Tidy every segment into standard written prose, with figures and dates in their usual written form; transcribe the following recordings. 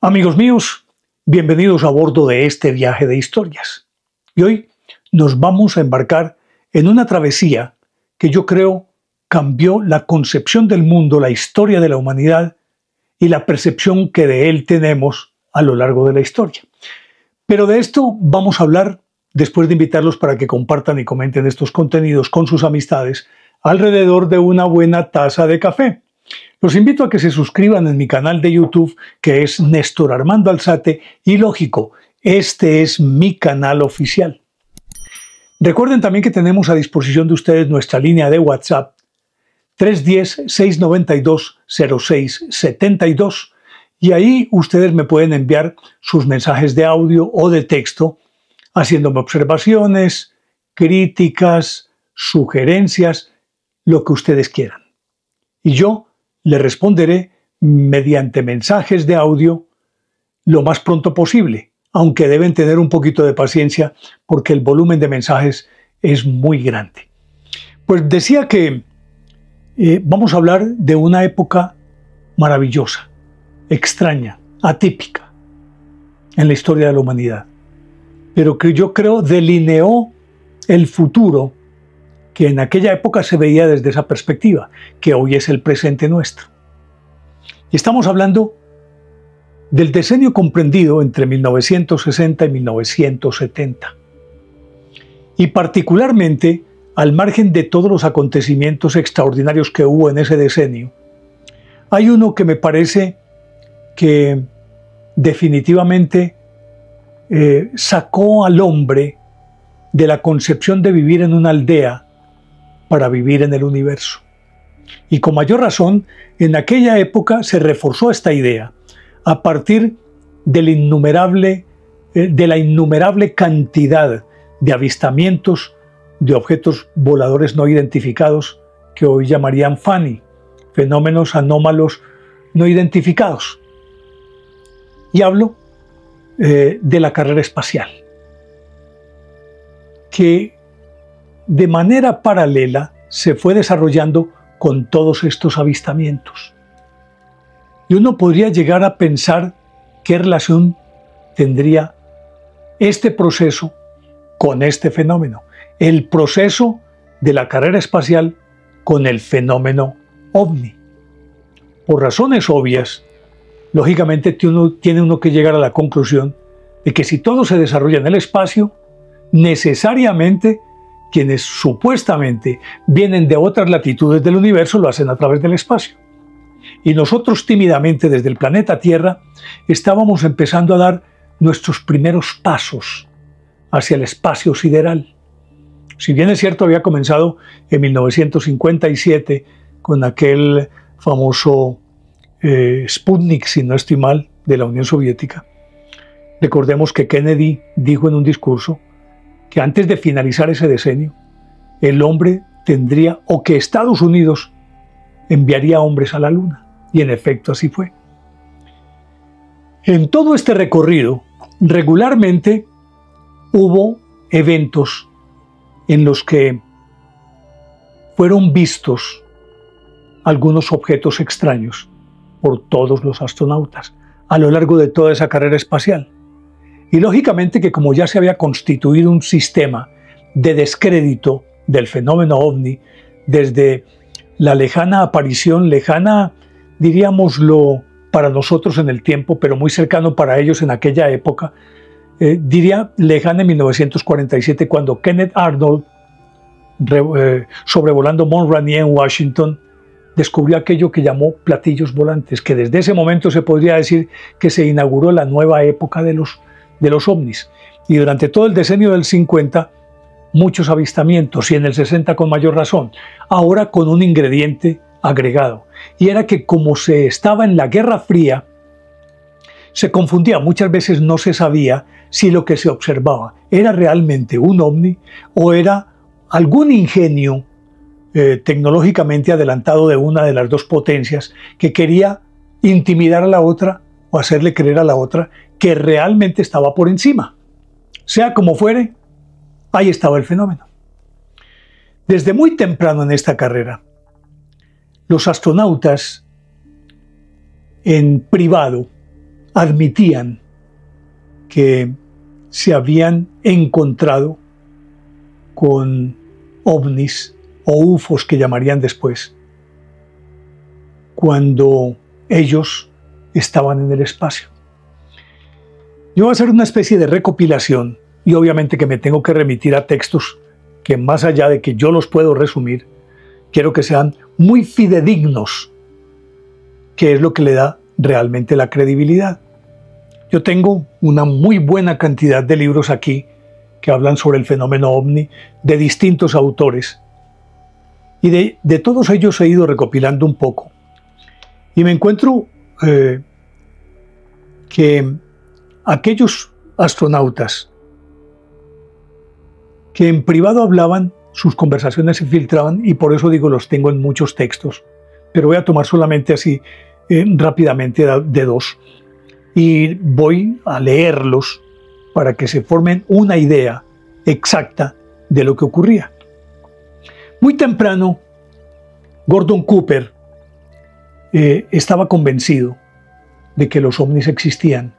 Amigos míos, bienvenidos a bordo de este viaje de historias. Y hoy nos vamos a embarcar en una travesía que yo creo cambió la concepción del mundo, la historia de la humanidad y la percepción que de él tenemos a lo largo de la historia. Pero de esto vamos a hablar después de invitarlos para que compartan y comenten estos contenidos con sus amistades alrededor de una buena taza de café. Los invito a que se suscriban en mi canal de YouTube, que es Néstor Armando Alzate, y lógico, este es mi canal oficial. Recuerden también que tenemos a disposición de ustedes nuestra línea de WhatsApp 310-692-0672 y ahí ustedes me pueden enviar sus mensajes de audio o de texto haciéndome observaciones, críticas, sugerencias, lo que ustedes quieran. Y yo le responderé mediante mensajes de audio lo más pronto posible, aunque deben tener un poquito de paciencia porque el volumen de mensajes es muy grande. Pues decía que vamos a hablar de una época maravillosa, extraña, atípica en la historia de la humanidad, pero que yo creo delineó el futuro que en aquella época se veía desde esa perspectiva, que hoy es el presente nuestro. Y estamos hablando del decenio comprendido entre 1960 y 1970. Y particularmente, al margen de todos los acontecimientos extraordinarios que hubo en ese decenio, hay uno que me parece que definitivamente sacó al hombre de la concepción de vivir en una aldea para vivir en el universo. Y con mayor razón, en aquella época se reforzó esta idea a partir de la innumerable cantidad de avistamientos de objetos voladores no identificados que hoy llamarían FANI, fenómenos anómalos no identificados. Y hablo de la carrera espacial, que de manera paralela se fue desarrollando con todos estos avistamientos. Y uno podría llegar a pensar qué relación tendría este proceso con este fenómeno, el proceso de la carrera espacial con el fenómeno OVNI. Por razones obvias, lógicamente tiene uno que llegar a la conclusión de que si todo se desarrolla en el espacio, necesariamente quienes supuestamente vienen de otras latitudes del universo lo hacen a través del espacio. Y nosotros tímidamente desde el planeta Tierra estábamos empezando a dar nuestros primeros pasos hacia el espacio sideral. Si bien es cierto, había comenzado en 1957 con aquel famoso Sputnik, si no estoy mal, de la Unión Soviética. Recordemos que Kennedy dijo en un discurso que antes de finalizar ese decenio, el hombre tendría, o que Estados Unidos enviaría hombres a la Luna. Y en efecto así fue. En todo este recorrido, regularmente hubo eventos en los que fueron vistos algunos objetos extraños por todos los astronautas a lo largo de toda esa carrera espacial. Y lógicamente que como ya se había constituido un sistema de descrédito del fenómeno OVNI, desde la lejana aparición, lejana diríamoslo para nosotros en el tiempo, pero muy cercano para ellos en aquella época, diría lejana en 1947, cuando Kenneth Arnold, sobrevolando Mount Rainier en Washington, descubrió aquello que llamó platillos volantes, que desde ese momento se podría decir que se inauguró la nueva época de los ovnis. Y durante todo el decenio del 50, muchos avistamientos, y en el 60 con mayor razón, ahora con un ingrediente agregado. Y era que como se estaba en la Guerra Fría, se confundía, muchas veces no se sabía si lo que se observaba era realmente un ovni o era algún ingenio tecnológicamente adelantado de una de las dos potencias que quería intimidar a la otra o hacerle creer a la otra que realmente estaba por encima. Sea como fuere, ahí estaba el fenómeno. Desde muy temprano en esta carrera, los astronautas en privado admitían que se habían encontrado con ovnis o UFOs que llamarían después, cuando ellos estaban en el espacio. Yo voy a hacer una especie de recopilación y obviamente que me tengo que remitir a textos que más allá de que yo los puedo resumir, quiero que sean muy fidedignos, que es lo que le da realmente la credibilidad. Yo tengo una muy buena cantidad de libros aquí que hablan sobre el fenómeno ovni de distintos autores y de todos ellos he ido recopilando un poco y me encuentro que aquellos astronautas que en privado hablaban, sus conversaciones se filtraban y por eso digo los tengo en muchos textos, pero voy a tomar solamente así rápidamente de dos y voy a leerlos para que se formen una idea exacta de lo que ocurría. Muy temprano, Gordon Cooper estaba convencido de que los ovnis existían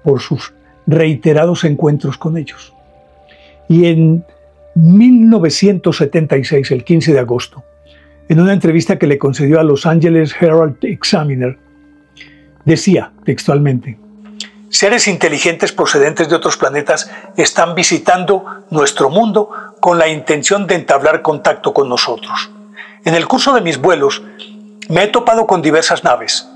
por sus reiterados encuentros con ellos. Y en 1976, el 15 de agosto, en una entrevista que le concedió a Los Angeles Herald Examiner, decía textualmente: seres inteligentes procedentes de otros planetas están visitando nuestro mundo con la intención de entablar contacto con nosotros. En el curso de mis vuelos me he topado con diversas naves.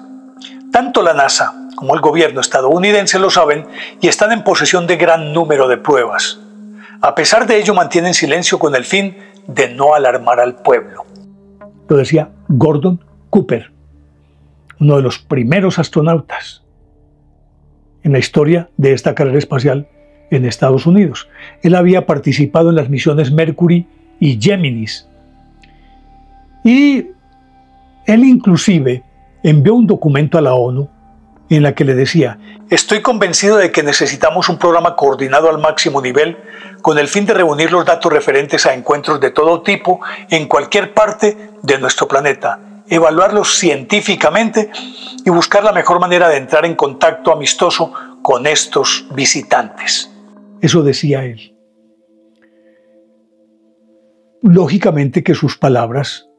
Tanto la NASA como el gobierno estadounidense lo saben y están en posesión de gran número de pruebas. A pesar de ello mantienen silencio con el fin de no alarmar al pueblo. Lo decía Gordon Cooper, uno de los primeros astronautas en la historia de esta carrera espacial en Estados Unidos. Él había participado en las misiones Mercury y Géminis. Y él inclusive envió un documento a la ONU en la que le decía: estoy convencido de que necesitamos un programa coordinado al máximo nivel con el fin de reunir los datos referentes a encuentros de todo tipo en cualquier parte de nuestro planeta, evaluarlos científicamente y buscar la mejor manera de entrar en contacto amistoso con estos visitantes. Eso decía él. Lógicamente que sus palabras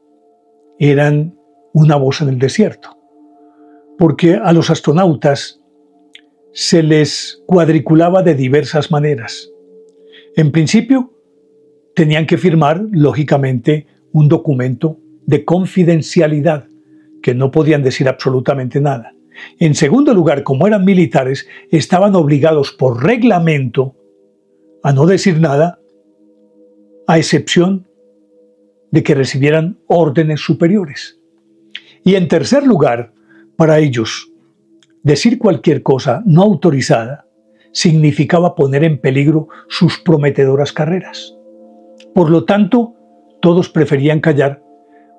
eran una voz en el desierto, porque a los astronautas se les cuadriculaba de diversas maneras. En principio, tenían que firmar, lógicamente, un documento de confidencialidad, que no podían decir absolutamente nada. En segundo lugar, como eran militares, estaban obligados por reglamento a no decir nada, a excepción de que recibieran órdenes superiores. Y en tercer lugar, para ellos, decir cualquier cosa no autorizada significaba poner en peligro sus prometedoras carreras. Por lo tanto, todos preferían callar,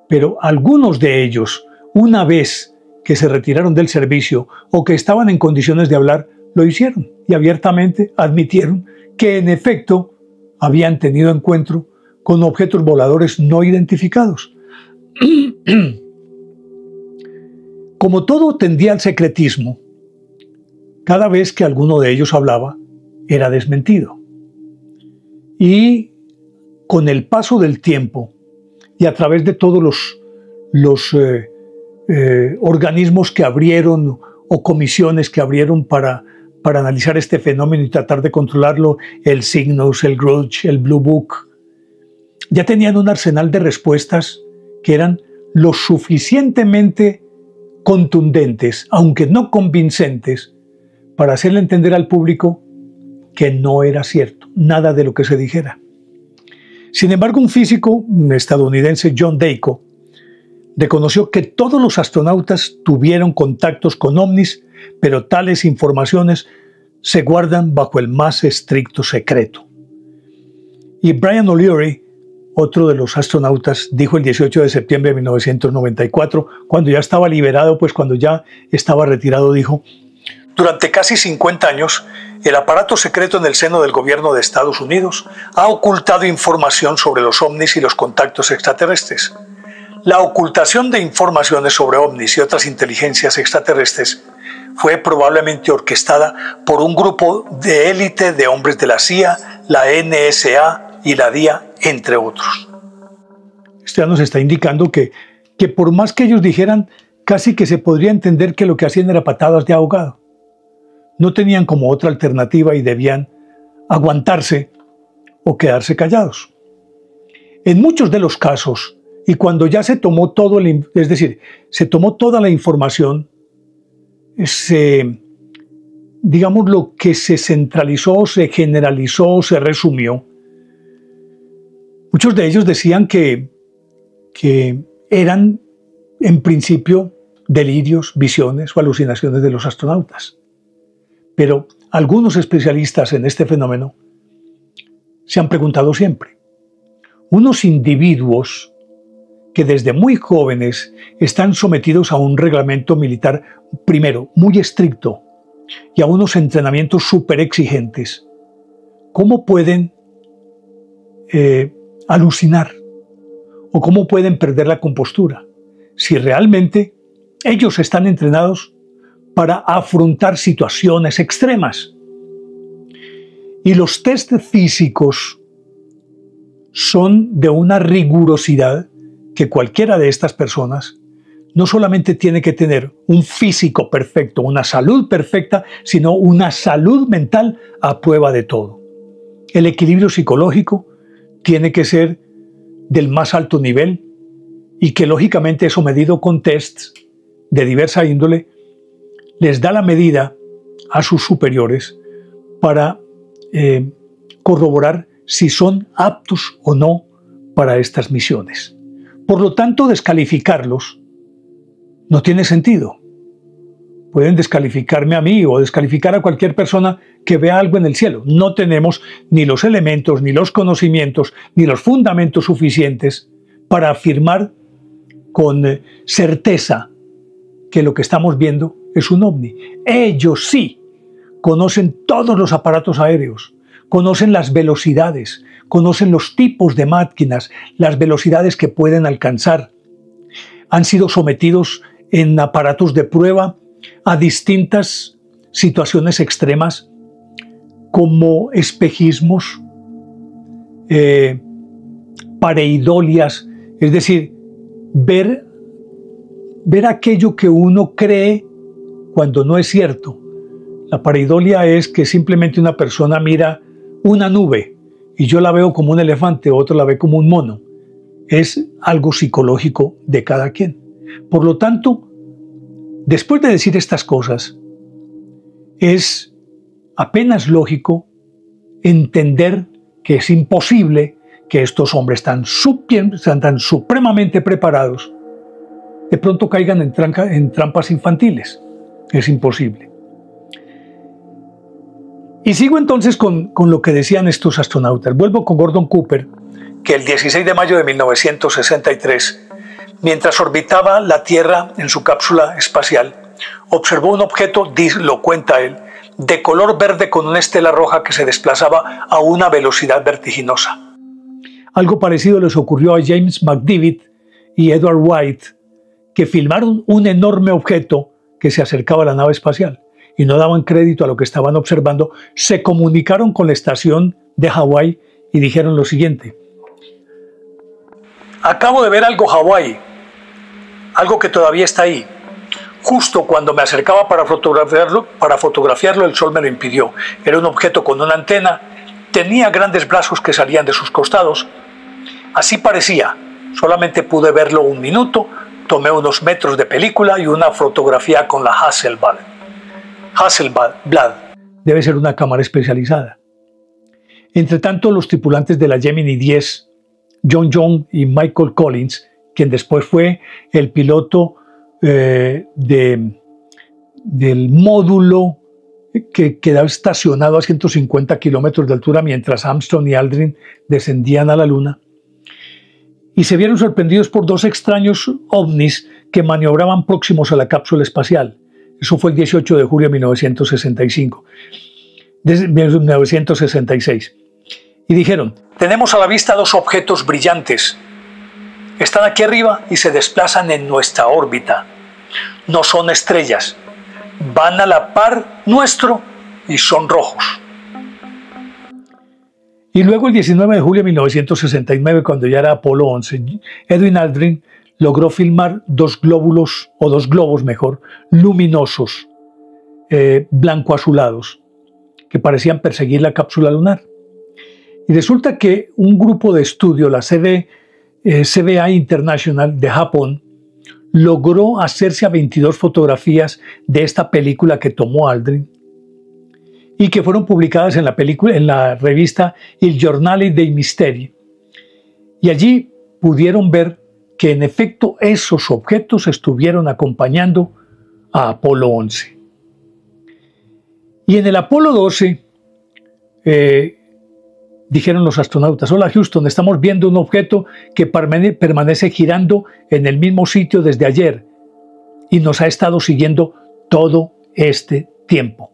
pero algunos de ellos, una vez que se retiraron del servicio o que estaban en condiciones de hablar, lo hicieron y abiertamente admitieron que en efecto habían tenido encuentro con objetos voladores no identificados. Como todo tendía al secretismo, cada vez que alguno de ellos hablaba, era desmentido. Y con el paso del tiempo y a través de todos los organismos que abrieron o comisiones que abrieron para analizar este fenómeno y tratar de controlarlo, el Cygnus, el Grudge, el Blue Book, ya tenían un arsenal de respuestas que eran lo suficientemente contundentes, aunque no convincentes, para hacerle entender al público que no era cierto, nada de lo que se dijera. Sin embargo, un físico estadounidense, John Dacko, reconoció que todos los astronautas tuvieron contactos con ovnis, pero tales informaciones se guardan bajo el más estricto secreto. Y Brian O'Leary, otro de los astronautas, dijo el 18 de septiembre de 1994, cuando ya estaba liberado, pues cuando ya estaba retirado, dijo: durante casi 50 años, el aparato secreto en el seno del gobierno de Estados Unidos ha ocultado información sobre los ovnis y los contactos extraterrestres. La ocultación de informaciones sobre ovnis y otras inteligencias extraterrestres fue probablemente orquestada por un grupo de élite de hombres de la CIA, la NSA y la DIA, entre otros. Esto ya nos está indicando que por más que ellos dijeran, casi que se podría entender que lo que hacían era patadas de ahogado. No tenían como otra alternativa y debían aguantarse o quedarse callados. En muchos de los casos, y cuando ya se tomó todo, es decir, se tomó toda la información, digamos, lo que se centralizó, se generalizó, se resumió. Muchos de ellos decían que eran, en principio, delirios, visiones o alucinaciones de los astronautas. Pero algunos especialistas en este fenómeno se han preguntado siempre, unos individuos que desde muy jóvenes están sometidos a un reglamento militar, primero, muy estricto, y a unos entrenamientos súper exigentes, ¿cómo pueden alucinar? ¿O cómo pueden perder la compostura? Si realmente ellos están entrenados para afrontar situaciones extremas. Y los test físicos son de una rigurosidad que cualquiera de estas personas no solamente tiene que tener un físico perfecto, una salud perfecta, sino una salud mental a prueba de todo. El equilibrio psicológico tiene que ser del más alto nivel y que lógicamente eso medido con tests de diversa índole les da la medida a sus superiores para corroborar si son aptos o no para estas misiones. Por lo tanto, descalificarlos no tiene sentido. Pueden descalificarme a mí o descalificar a cualquier persona que vea algo en el cielo. No tenemos ni los elementos, ni los conocimientos, ni los fundamentos suficientes para afirmar con certeza que lo que estamos viendo es un ovni. Ellos sí conocen todos los aparatos aéreos, conocen las velocidades, conocen los tipos de máquinas, las velocidades que pueden alcanzar. Han sido sometidos en aparatos de prueba a distintas situaciones extremas como espejismos, pareidolias, es decir, ver aquello que uno cree cuando no es cierto. La pareidolia es que simplemente una persona mira una nube y yo la veo como un elefante, otro la ve como un mono. Es algo psicológico de cada quien. Por lo tanto, después de decir estas cosas, es apenas lógico entender que es imposible que estos hombres tan supremamente preparados de pronto caigan en trampas infantiles. Es imposible. Y sigo entonces con lo que decían estos astronautas. Vuelvo con Gordon Cooper, que el 16 de mayo de 1963, mientras orbitaba la Tierra en su cápsula espacial, observó un objeto, lo cuenta él, de color verde con una estela roja que se desplazaba a una velocidad vertiginosa. Algo parecido les ocurrió a James McDivitt y Edward White, que filmaron un enorme objeto que se acercaba a la nave espacial y no daban crédito a lo que estaban observando. Se comunicaron con la estación de Hawái y dijeron lo siguiente: acabo de ver algo Hawái, algo que todavía está ahí. Justo cuando me acercaba para fotografiarlo, el sol me lo impidió. Era un objeto con una antena, tenía grandes brazos que salían de sus costados. Así parecía, solamente pude verlo un minuto, tomé unos metros de película y una fotografía con la Hasselblad. Debe ser una cámara especializada. Entre tanto, los tripulantes de la Gemini 10, John Young y Michael Collins, quien después fue el piloto del módulo que quedaba estacionado a 150 kilómetros de altura mientras Armstrong y Aldrin descendían a la Luna, y se vieron sorprendidos por dos extraños ovnis que maniobraban próximos a la cápsula espacial. Eso fue el 18 de julio de 1966. Y dijeron: tenemos a la vista dos objetos brillantes. Están aquí arriba y se desplazan en nuestra órbita. No son estrellas. van a la par nuestro y son rojos. Y luego el 19 de julio de 1969, cuando ya era Apolo 11, Edwin Aldrin logró filmar dos globos mejor, luminosos, blanco-azulados, que parecían perseguir la cápsula lunar. Y resulta que un grupo de estudio, la CBI International de Japón, logró hacerse a 22 fotografías de esta película que tomó Aldrin y que fueron publicadas en la revista Il Giornale dei Misteri. Y allí pudieron ver que en efecto esos objetos estuvieron acompañando a Apolo 11. Y en el Apolo 12 dijeron los astronautas: hola Houston, estamos viendo un objeto que permanece girando en el mismo sitio desde ayer y nos ha estado siguiendo todo este tiempo.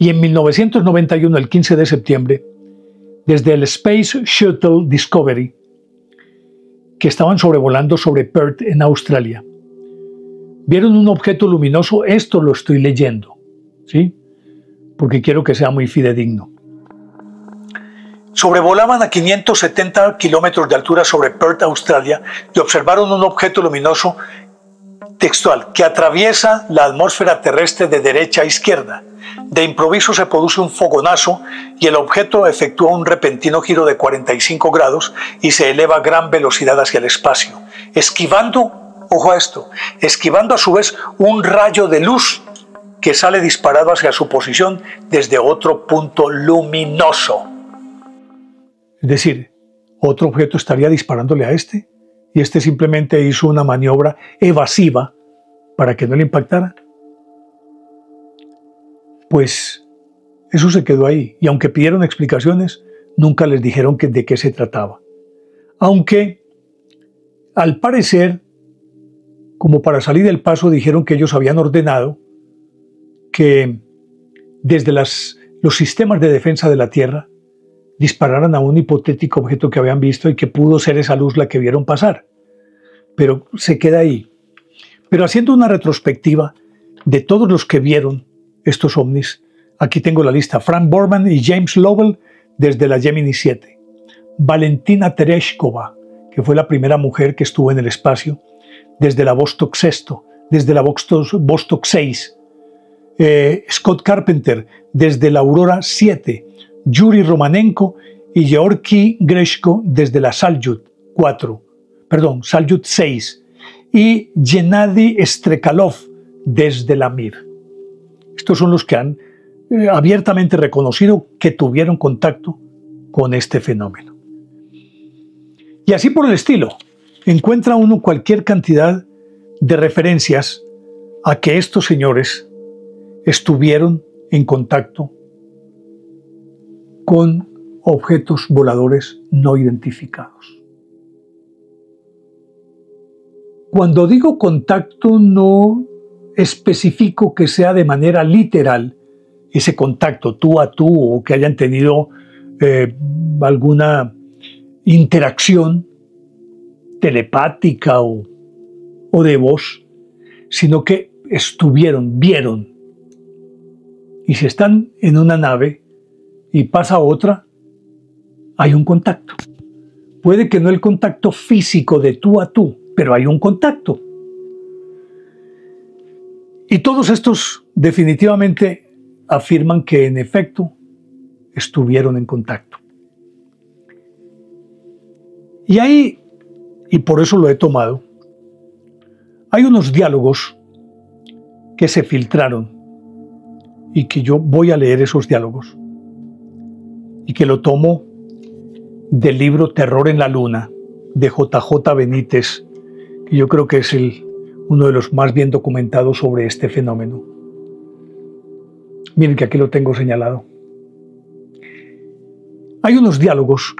Y en 1991, el 15 de septiembre, desde el Space Shuttle Discovery, que estaban sobrevolando sobre Perth en Australia, vieron un objeto luminoso. Esto lo estoy leyendo, ¿sí? Porque quiero que sea muy fidedigno. Sobrevolaban a 570 kilómetros de altura sobre Perth, Australia, y observaron un objeto luminoso, textual, que atraviesa la atmósfera terrestre de derecha a izquierda. De improviso se produce un fogonazo y el objeto efectúa un repentino giro de 45 grados y se eleva a gran velocidad hacia el espacio, esquivando, ojo a esto, esquivando a su vez un rayo de luz que sale disparado hacia su posición desde otro punto luminoso. Es decir, otro objeto estaría disparándole a este y este simplemente hizo una maniobra evasiva para que no le impactara. Pues eso se quedó ahí, y aunque pidieron explicaciones, nunca les dijeron de qué se trataba. Aunque, al parecer, como para salir del paso, dijeron que ellos habían ordenado que desde los sistemas de defensa de la Tierra dispararan a un hipotético objeto que habían visto y que pudo ser esa luz la que vieron pasar. Pero se queda ahí. Pero haciendo una retrospectiva de todos los que vieron estos ovnis, aquí tengo la lista: Frank Borman y James Lovell desde la Gemini 7, Valentina Tereshkova, que fue la primera mujer que estuvo en el espacio, desde la Vostok 6, desde la Vostok 6, Scott Carpenter desde la Aurora 7, Yuri Romanenko y Georgi Greshko desde la Salyut 6 y Gennady Strekalov desde la Mir. Estos son los que han abiertamente reconocido que tuvieron contacto con este fenómeno. Y así por el estilo, encuentra uno cualquier cantidad de referencias a que estos señores estuvieron en contacto con objetos voladores no identificados. Cuando digo contacto, no especifico que sea de manera literal ese contacto tú a tú o que hayan tenido alguna interacción telepática o de voz, sino que vieron. Y si están en una nave y pasa otra, hay un contacto. Puede que no el contacto físico de tú a tú, pero hay un contacto. Y todos estos definitivamente afirman que en efecto estuvieron en contacto. Y ahí, y por eso lo he tomado, hay unos diálogos que se filtraron y que yo voy a leer esos diálogos y que lo tomo del libro Terror en la Luna de JJ Benítez, que yo creo que es uno de los más bien documentados sobre este fenómeno. Miren que aquí lo tengo señalado. Hay unos diálogos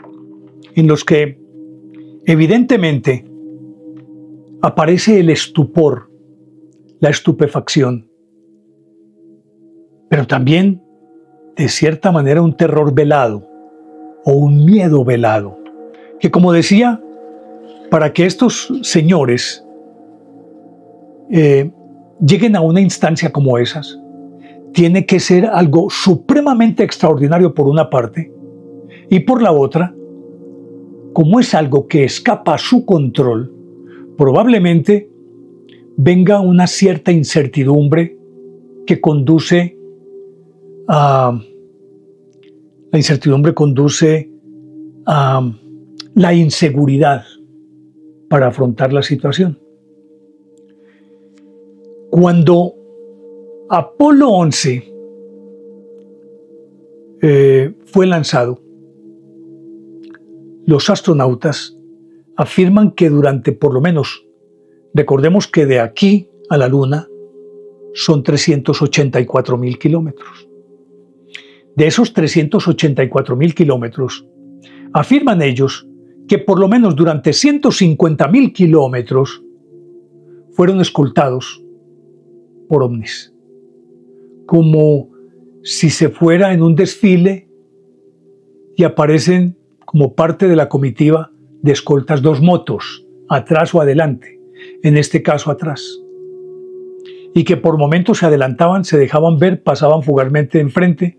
en los que evidentemente aparece el estupor, la estupefacción, pero también de cierta manera un terror velado o un miedo velado, que como decía, para que estos señores lleguen a una instancia como esas, tiene que ser algo supremamente extraordinario por una parte, y por la otra, como es algo que escapa a su control, probablemente venga una cierta incertidumbre que conduce a... La incertidumbre conduce a la inseguridad para afrontar la situación. Cuando Apolo 11 fue lanzado, los astronautas afirman que durante por lo menos, recordemos que de aquí a la Luna son 384.000 kilómetros. De esos 384.000 kilómetros, afirman ellos que por lo menos durante 150.000 kilómetros fueron escoltados por ovnis, como si se fuera en un desfile y aparecen como parte de la comitiva de escoltas dos motos, atrás o adelante, en este caso atrás, y que por momentos se adelantaban, se dejaban ver, pasaban fugazmente enfrente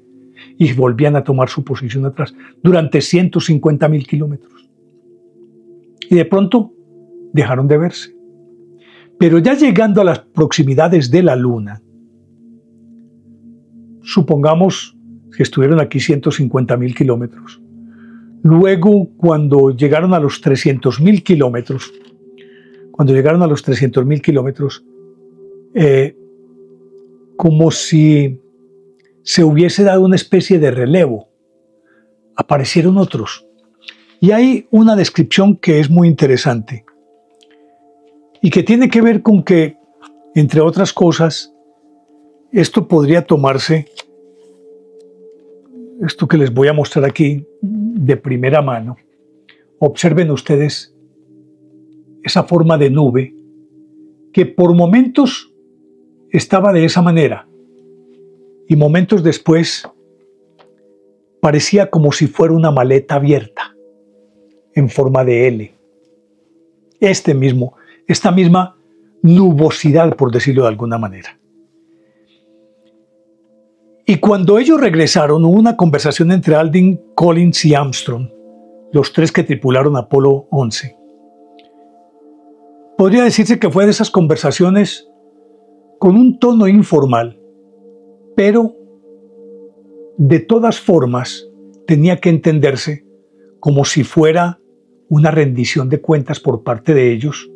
y volvían a tomar su posición atrás durante 150.000 kilómetros. Y de pronto dejaron de verse. Pero ya llegando a las proximidades de la Luna, supongamos que estuvieron aquí 150.000 kilómetros. Luego, cuando llegaron a los 300.000 kilómetros, como si se hubiese dado una especie de relevo, aparecieron otros. Y hay una descripción que es muy interesante y que tiene que ver con que, entre otras cosas, esto podría tomarse, esto que les voy a mostrar aquí de primera mano. Observen ustedes esa forma de nube que por momentos estaba de esa manera y momentos después parecía como si fuera una maleta abierta en forma de L. Esta misma nubosidad, por decirlo de alguna manera. Y cuando ellos regresaron, hubo una conversación entre Aldrin, Collins y Armstrong, los tres que tripularon Apolo 11. Podría decirse que fue de esas conversaciones con un tono informal, pero de todas formas tenía que entenderse como si fuera una rendición de cuentas por parte de ellos,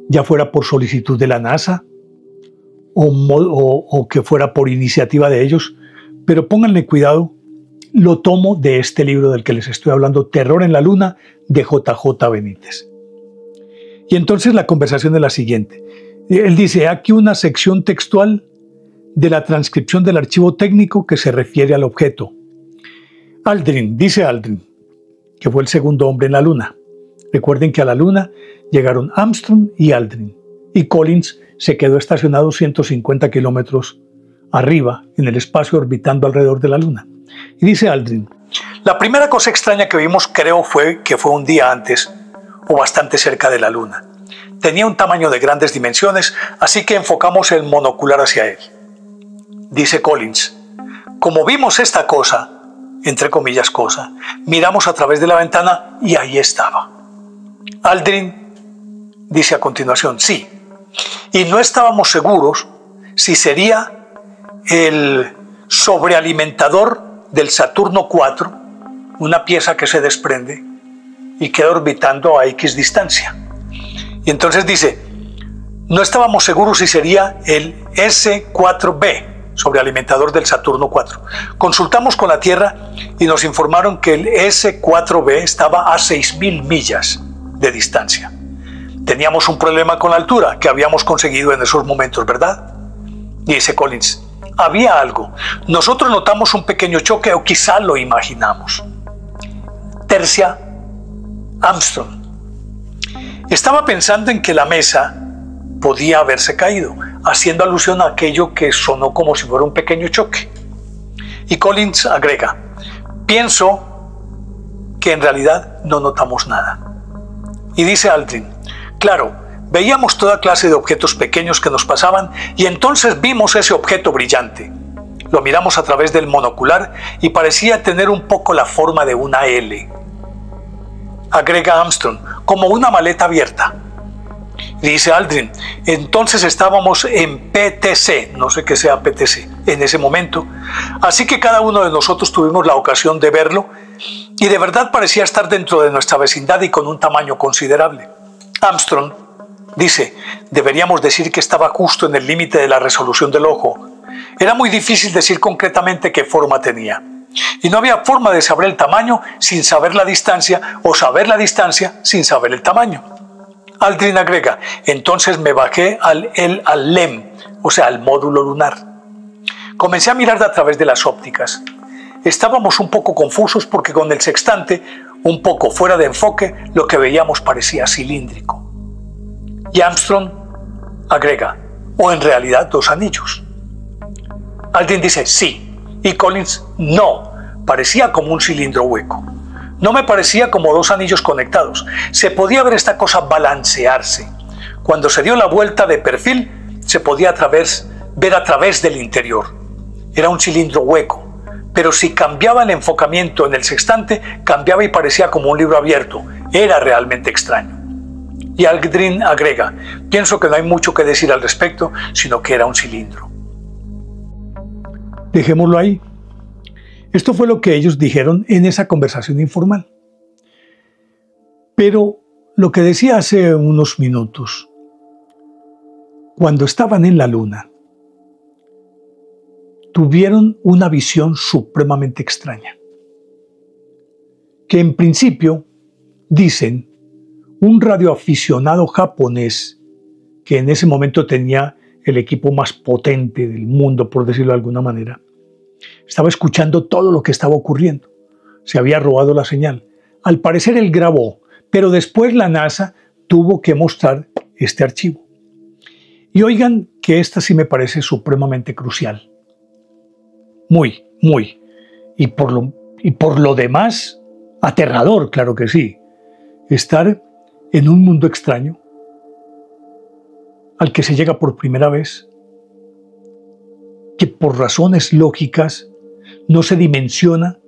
ya fuera por solicitud de la NASA o que fuera por iniciativa de ellos, pero pónganle cuidado, lo tomo de este libro del que les estoy hablando, Terror en la Luna, de J.J. Benítez. Y entonces la conversación es la siguiente. Él dice, aquí una sección textual de la transcripción del archivo técnico que se refiere al objeto. Aldrin, dice Aldrin, que fue el segundo hombre en la Luna. Recuerden que a la Luna llegaron Armstrong y Aldrin, y Collins se quedó estacionado 150 kilómetros arriba, en el espacio, orbitando alrededor de la Luna. Y dice Aldrin, la primera cosa extraña que vimos fue que fue un día antes, o bastante cerca de la Luna. Tenía un tamaño de grandes dimensiones, así que enfocamos el monocular hacia él. Dice Collins, como vimos esta cosa, entre comillas cosa, miramos a través de la ventana y ahí estaba. Aldrin dice a continuación, sí, y no estábamos seguros si sería el sobrealimentador del Saturno 4, una pieza que se desprende y queda orbitando a X distancia. Y entonces dice, no estábamos seguros si sería el S4B, sobrealimentador del Saturno 4. Consultamos con la Tierra y nos informaron que el S4B estaba a 6.000 millas de distancia. Teníamos un problema con la altura que habíamos conseguido en esos momentos, ¿verdad? Y dice Collins, había algo. Nosotros notamos un pequeño choque o quizá lo imaginamos. Tercia Armstrong. Estaba pensando en que la mesa podía haberse caído, haciendo alusión a aquello que sonó como si fuera un pequeño choque. Y Collins agrega, pienso que en realidad no notamos nada. Y dice Aldrin, claro, veíamos toda clase de objetos pequeños que nos pasaban y entonces vimos ese objeto brillante. Lo miramos a través del monocular y parecía tener un poco la forma de una L. Agrega Armstrong, como una maleta abierta. Dice Aldrin, entonces estábamos en PTC, no sé qué sea PTC, en ese momento, así que cada uno de nosotros tuvimos la ocasión de verlo y de verdad parecía estar dentro de nuestra vecindad y con un tamaño considerable. Armstrong dice, deberíamos decir que estaba justo en el límite de la resolución del ojo. Era muy difícil decir concretamente qué forma tenía. Y no había forma de saber el tamaño sin saber la distancia o saber la distancia sin saber el tamaño. Aldrin agrega, entonces me bajé al LEM, o sea, al módulo lunar. Comencé a mirar a través de las ópticas. Estábamos un poco confusos porque con el sextante, un poco fuera de enfoque, lo que veíamos parecía cilíndrico. Y Armstrong agrega, o en realidad 2 anillos. Aldrin dice sí, y Collins no, parecía como un cilindro hueco. No me parecía como 2 anillos conectados. Se podía ver esta cosa balancearse. Cuando se dio la vuelta de perfil, se podía ver a través del interior. Era un cilindro hueco, pero si cambiaba el enfocamiento en el sextante, cambiaba y parecía como un libro abierto. Era realmente extraño. Y Aldrin agrega, pienso que no hay mucho que decir al respecto, sino que era un cilindro. Dejémoslo ahí. Esto fue lo que ellos dijeron en esa conversación informal. Pero lo que decía hace unos minutos, cuando estaban en la Luna, tuvieron una visión supremamente extraña. Que en principio, dicen, un radioaficionado japonés, que en ese momento tenía el equipo más potente del mundo, por decirlo de alguna manera, estaba escuchando todo lo que estaba ocurriendo. Se había robado la señal. Al parecer él grabó, pero después la NASA tuvo que mostrar este archivo. Y oigan que esta sí me parece supremamente crucial. Muy. Y por lo demás, aterrador, claro que sí. Estar en un mundo extraño al que se llega por primera vez, que por razones lógicas no se dimensiona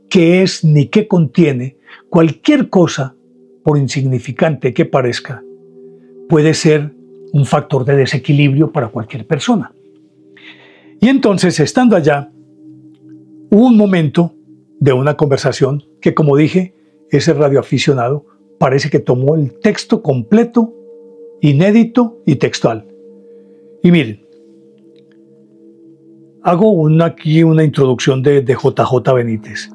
qué es ni qué contiene. Cualquier cosa, por insignificante que parezca, puede ser un factor de desequilibrio para cualquier persona. Y entonces, estando allá, hubo un momento de una conversación que, como dije, ese radioaficionado parece que tomó el texto completo, inédito y textual. Y miren, hago aquí una introducción de JJ Benítez.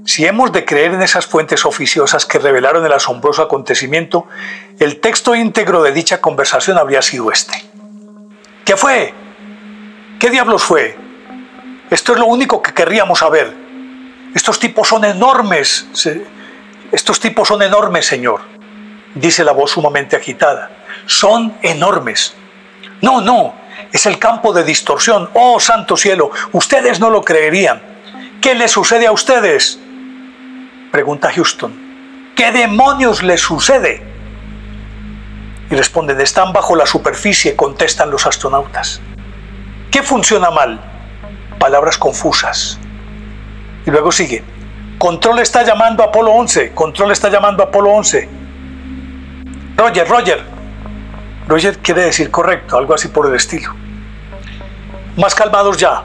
Si hemos de creer en esas fuentes oficiosas que revelaron el asombroso acontecimiento, el texto íntegro de dicha conversación habría sido este. ¿Qué fue? ¿Qué diablos fue? Esto es lo único que querríamos saber. Estos tipos son enormes. Estos tipos son enormes, señor, dice la voz sumamente agitada. Son enormes. No, es el campo de distorsión. Oh, santo cielo, ustedes no lo creerían. ¿Qué les sucede a ustedes?, pregunta Houston. ¿Qué demonios les sucede? Y responden, están bajo la superficie, contestan los astronautas. ¿Qué funciona mal? Palabras confusas. Y luego sigue. Control está llamando a Apolo 11. Control está llamando a Apolo 11. Roger. Roger quiere decir correcto, algo así por el estilo. Más calmados ya.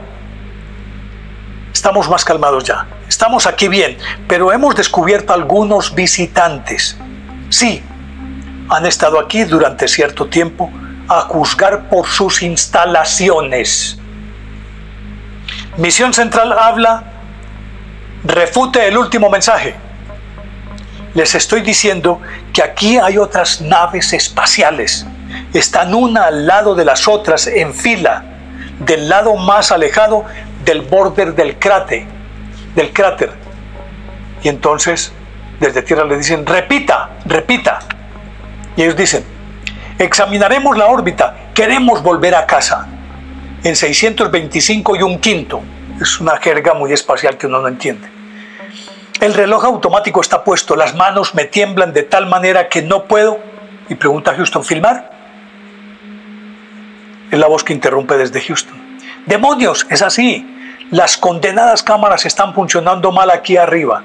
Estamos más calmados ya. Estamos aquí bien, pero hemos descubierto algunos visitantes. Sí, han estado aquí durante cierto tiempo a juzgar por sus instalaciones. Misión Central habla, refute el último mensaje. Les estoy diciendo que aquí hay otras naves espaciales. Están una al lado de las otras en fila, del lado más alejado del borde del cráter. Y entonces, desde tierra le dicen, repita. Y ellos dicen, examinaremos la órbita, queremos volver a casa. En 625 y un quinto. Es una jerga muy espacial que uno no entiende. El reloj automático está puesto, las manos me tiemblan de tal manera que no puedo. Y pregunta a Houston, ¿filmar? es la voz que interrumpe desde Houston. ¡Demonios! Es así. Las condenadas cámaras están funcionando mal aquí arriba.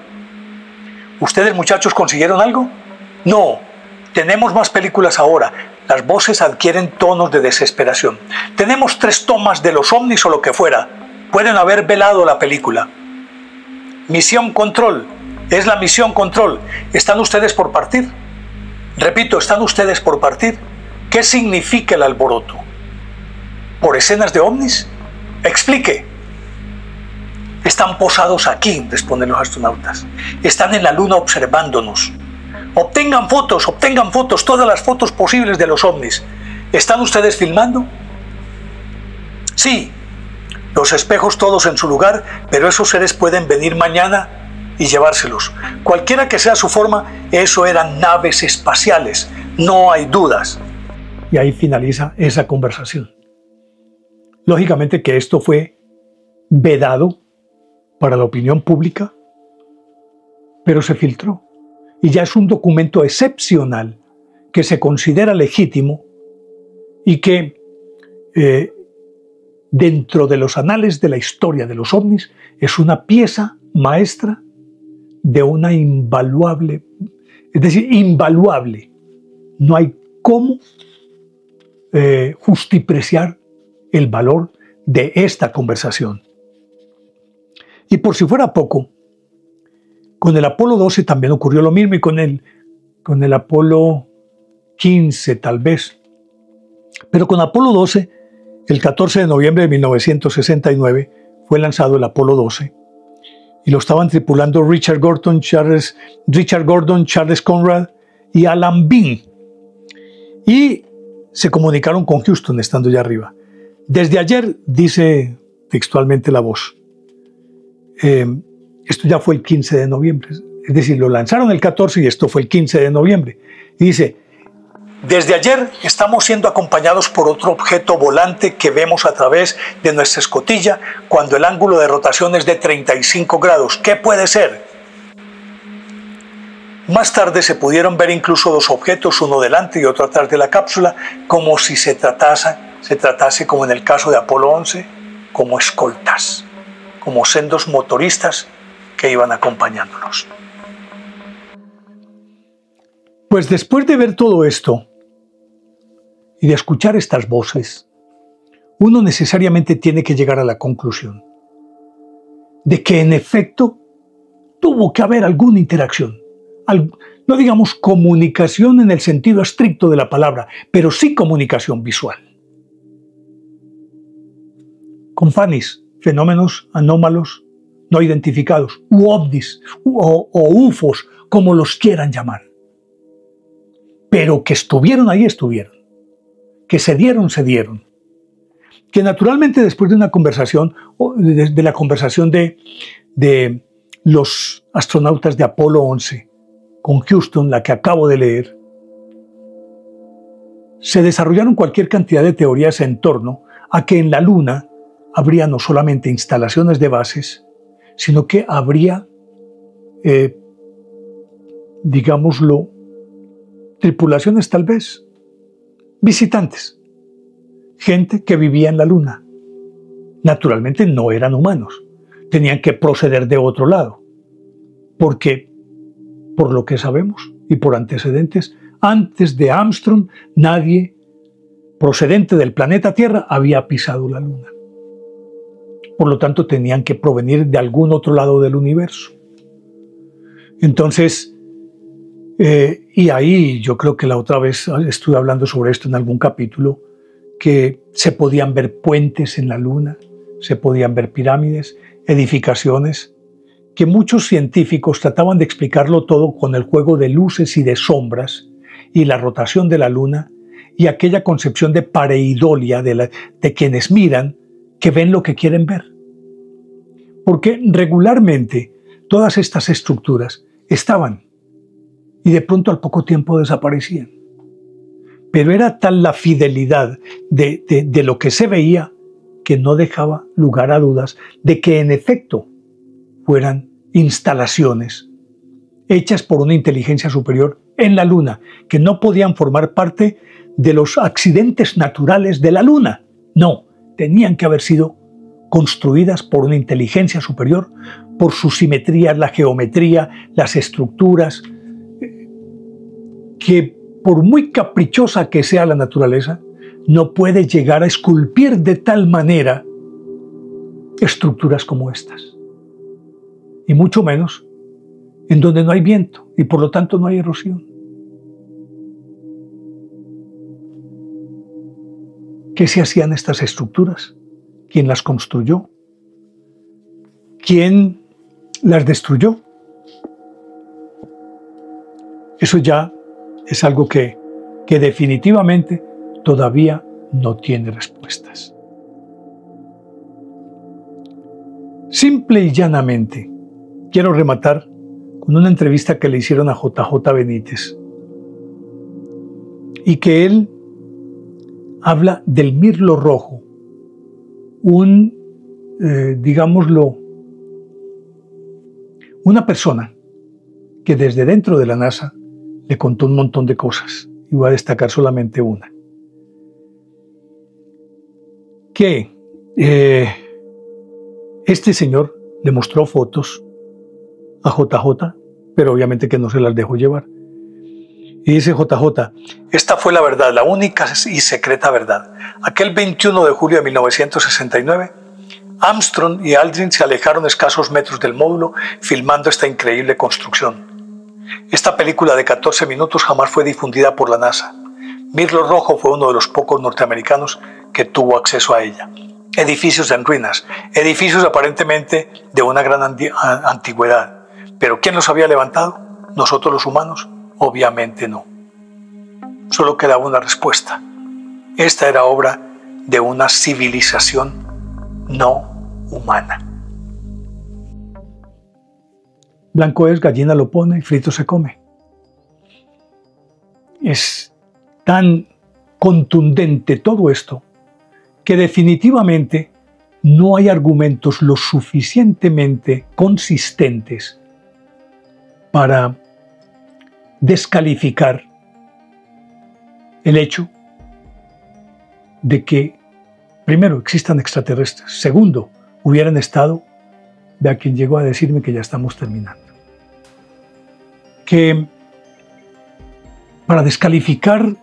¿Ustedes, muchachos, consiguieron algo? No. Tenemos más películas ahora. Las voces adquieren tonos de desesperación. Tenemos 3 tomas de los ovnis o lo que fuera. Pueden haber velado la película. Misión Control. Es la misión Control. ¿Están ustedes por partir? Repito, ¿están ustedes por partir? ¿Qué significa el alboroto? ¿Por escenas de ovnis? Explique. Están posados aquí, responden los astronautas. Están en la luna observándonos. Obtengan fotos, todas las fotos posibles de los ovnis. ¿Están ustedes filmando? Sí, los espejos todos en su lugar, pero esos seres pueden venir mañana y llevárselos. Cualquiera que sea su forma, eso eran naves espaciales, no hay dudas. Y ahí finaliza esa conversación. Lógicamente que esto fue vedado para la opinión pública, pero se filtró. Y ya es un documento excepcional que se considera legítimo y que dentro de los anales de la historia de los ovnis es una pieza maestra de una invaluable, es decir, invaluable. No hay cómo justipreciar el valor de esta conversación. Y por si fuera poco, con el Apolo 12 también ocurrió lo mismo y con el Apolo 15 tal vez. Pero con Apolo 12, el 14 de noviembre de 1969, fue lanzado el Apolo 12 y lo estaban tripulando Richard Gordon, Charles Conrad y Alan Bean. Y se comunicaron con Houston estando ya arriba. Desde ayer, dice textualmente la voz, esto ya fue el 15 de noviembre, es decir, lo lanzaron el 14 y esto fue el 15 de noviembre. Y dice, desde ayer estamos siendo acompañados por otro objeto volante que vemos a través de nuestra escotilla cuando el ángulo de rotación es de 35 grados. ¿Qué puede ser? Más tarde se pudieron ver incluso 2 objetos, uno delante y otro atrás de la cápsula, como si se tratase, como en el caso de Apolo 11, como escoltas, como sendos motoristas que iban acompañándonos. Pues después de ver todo esto y de escuchar estas voces, uno necesariamente tiene que llegar a la conclusión de que en efecto tuvo que haber alguna interacción. No digamos comunicación en el sentido estricto de la palabra, pero sí comunicación visual. Con FANIS, fenómenos anómalos no identificados, u ovnis, o UFOs, como los quieran llamar. Pero que estuvieron ahí, estuvieron. Que se dieron, se dieron. Que naturalmente después de una conversación, de la conversación de los astronautas de Apolo 11 con Houston, la que acabo de leer, se desarrollaron cualquier cantidad de teorías en torno a que en la Luna habría no solamente instalaciones de bases, sino que habría, digámoslo, tripulaciones tal vez, visitantes, gente que vivía en la Luna. Naturalmente no eran humanos, tenían que proceder de otro lado, porque, por lo que sabemos y por antecedentes, antes de Armstrong, nadie procedente del planeta Tierra había pisado la Luna. Por lo tanto, tenían que provenir de algún otro lado del universo. Entonces, y ahí yo creo que la otra vez estuve hablando sobre esto en algún capítulo, que se podían ver puentes en la Luna, se podían ver pirámides, edificaciones, que muchos científicos trataban de explicarlo todo con el juego de luces y de sombras y la rotación de la Luna y aquella concepción de pareidolia de quienes miran, que ven lo que quieren ver. Porque regularmente todas estas estructuras estaban y de pronto al poco tiempo desaparecían. Pero era tal la fidelidad de lo que se veía que no dejaba lugar a dudas de que en efecto fueran instalaciones hechas por una inteligencia superior en la Luna, que no podían formar parte de los accidentes naturales de la Luna, No, tenían que haber sido construidas por una inteligencia superior, por su simetría, la geometría, las estructuras, que por muy caprichosa que sea la naturaleza, no puede llegar a esculpir de tal manera estructuras como estas. Y mucho menos en donde no hay viento y por lo tanto no hay erosión. ¿Qué se hacían estas estructuras? ¿Quién las construyó? ¿Quién las destruyó? Eso ya es algo que definitivamente todavía no tiene respuestas. Simple y llanamente, quiero rematar con una entrevista que le hicieron a JJ Benítez y que él habla del mirlo rojo, digámoslo, una persona que desde dentro de la NASA le contó un montón de cosas, y voy a destacar solamente una. Que este señor le mostró fotos a JJ, pero obviamente que no se las dejó llevar. Y dice JJ, esta fue la verdad, la única y secreta verdad. Aquel 21 de julio de 1969, Armstrong y Aldrin se alejaron escasos metros del módulo filmando esta increíble construcción. Esta película de 14 minutos jamás fue difundida por la NASA. Mirlo Rojo fue uno de los pocos norteamericanos que tuvo acceso a ella. Edificios en ruinas, edificios aparentemente de una gran antigüedad. ¿Pero quién los había levantado? ¿Nosotros los humanos? Obviamente no. Solo quedaba una respuesta. Esta era obra de una civilización no humana. Blanco es, gallina lo pone y frito se come. Es tan contundente todo esto que definitivamente no hay argumentos lo suficientemente consistentes para descalificar el hecho de que, primero, existan extraterrestres, segundo, hubieran estado, vea quien llegó a decirme que ya estamos terminando, que para descalificar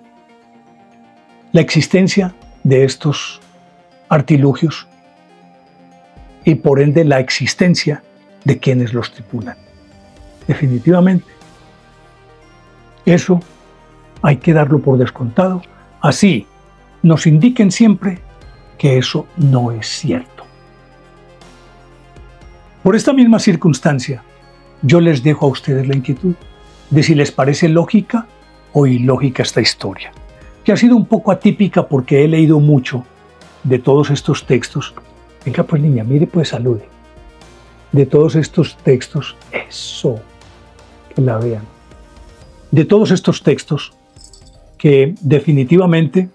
la existencia de estos artilugios y por ende la existencia de quienes los tripulan. Definitivamente, eso hay que darlo por descontado, así nos indiquen siempre que eso no es cierto. Por esta misma circunstancia, yo les dejo a ustedes la inquietud de si les parece lógica o ilógica esta historia, que ha sido un poco atípica porque he leído mucho de todos estos textos. Venga pues niña, mire pues salude. De todos estos textos, eso, que la vean. De todos estos textos que definitivamente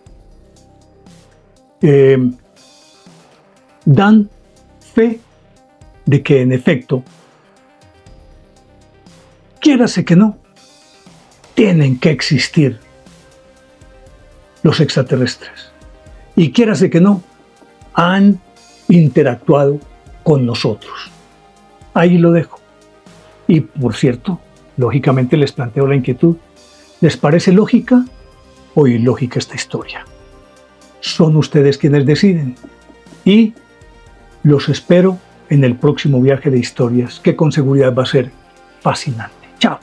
dan fe de que en efecto, quiérase que no, tienen que existir los extraterrestres. Y quiérase que no, han interactuado con nosotros. Ahí lo dejo. Y por cierto, lógicamente les planteo la inquietud. ¿Les parece lógica o ilógica esta historia? Son ustedes quienes deciden. Y los espero en el próximo viaje de historias, que con seguridad va a ser fascinante. Chao.